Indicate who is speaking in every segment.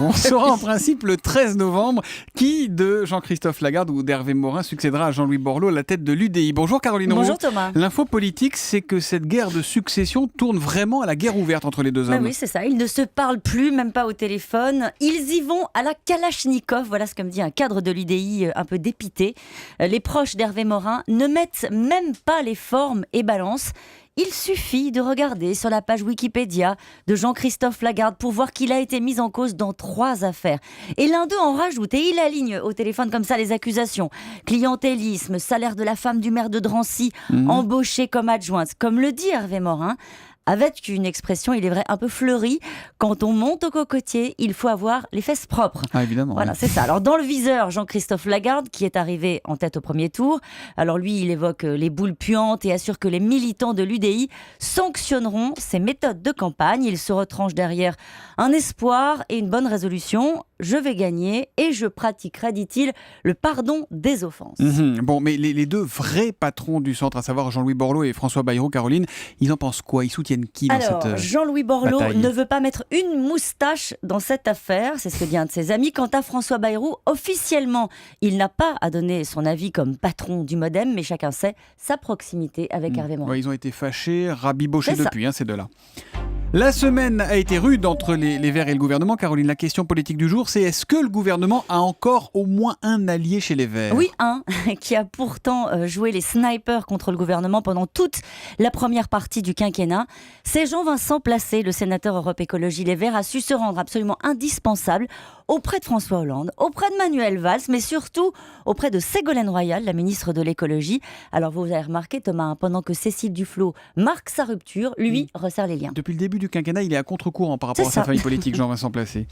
Speaker 1: On saura en principe le 13 novembre qui de Jean-Christophe Lagarde ou d'Hervé Morin succédera à Jean-Louis Borloo à la tête de l'UDI. Bonjour Caroline Roux.
Speaker 2: Bonjour Thomas.
Speaker 1: L'info politique, c'est que cette guerre de succession tourne vraiment à la guerre ouverte entre les deux hommes.
Speaker 2: Oui, c'est ça. Ils ne se parlent plus, même pas au téléphone. Ils y vont à la Kalachnikov. Voilà ce que me dit un cadre de l'UDI un peu dépité. Les proches d'Hervé Morin ne mettent même pas les formes et balancent. Il suffit de regarder sur la page Wikipédia de Jean-Christophe Lagarde pour voir qu'il a été mis en cause dans 3 affaires. Et l'un d'eux en rajoute et il aligne au téléphone comme ça les accusations. Clientélisme, salaire de la femme du maire de Drancy, embauchée comme adjointe. Comme le dit Hervé Morin, avec une expression, il est vrai, un peu fleurie. Quand on monte au cocotier, il faut avoir les fesses propres.
Speaker 1: Ah, évidemment.
Speaker 2: Voilà, c'est ça. Alors, dans le viseur, Jean-Christophe Lagarde, qui est arrivé en tête au premier tour. Alors, lui, il évoque les boules puantes et assure que les militants de l'UDI sanctionneront ses méthodes de campagne. Il se retranche derrière un espoir et une bonne résolution. Je vais gagner et je pratiquerai, dit-il, le pardon des offenses.
Speaker 1: Bon, mais les deux vrais patrons du centre, à savoir Jean-Louis Borloo et François Bayrou, Caroline, ils en pensent quoi? Ils soutiennent qui dans
Speaker 2: Alors,
Speaker 1: cette
Speaker 2: Jean-Louis Borloo
Speaker 1: bataille
Speaker 2: ne veut pas mettre une moustache dans cette affaire, c'est ce que dit un de ses amis. Quant à François Bayrou, officiellement, il n'a pas à donner son avis comme patron du Modem, mais chacun sait sa proximité avec Hervé Morin.
Speaker 1: Ouais, ils ont été fâchés, rabibochés
Speaker 2: C'est ça.
Speaker 1: depuis, ces deux-là. La semaine a été rude entre les Verts et le gouvernement. Caroline, la question politique du jour, c'est est-ce que le gouvernement a encore au moins un allié chez les Verts?
Speaker 2: Oui, un qui a pourtant joué les snipers contre le gouvernement pendant toute la première partie du quinquennat. C'est Jean-Vincent Placé, le sénateur Europe Écologie Les Verts, a su se rendre absolument indispensable auprès de François Hollande, auprès de Manuel Valls, mais surtout auprès de Ségolène Royal, la ministre de l'écologie. Alors vous avez remarqué Thomas, pendant que Cécile Duflot marque sa rupture, lui resserre les liens.
Speaker 1: Depuis le début du quinquennat, il est à contre-courant par rapport
Speaker 2: C'est
Speaker 1: à sa
Speaker 2: ça.
Speaker 1: famille politique, Jean-Vincent Placé.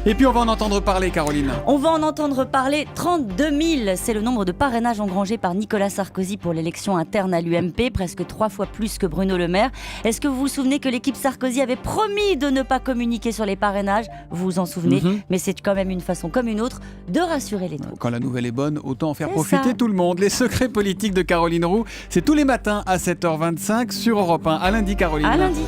Speaker 1: Et puis on va en entendre parler, Caroline.
Speaker 2: On va en entendre parler. 32 000, c'est le nombre de parrainages engrangés par Nicolas Sarkozy pour l'élection interne à l'UMP, presque 3 fois plus que Bruno Le Maire. Est-ce que vous vous souvenez que l'équipe Sarkozy avait promis de ne pas communiquer sur les parrainages? Vous vous en souvenez, mais c'est quand même une façon comme une autre de rassurer les nôtres.
Speaker 1: Quand la nouvelle est bonne, autant en faire
Speaker 2: C'est
Speaker 1: profiter
Speaker 2: ça.
Speaker 1: tout le monde. Les secrets politiques de Caroline Roux, c'est tous les matins à 7h25 sur Europe 1. À lundi, Caroline.
Speaker 2: À lundi.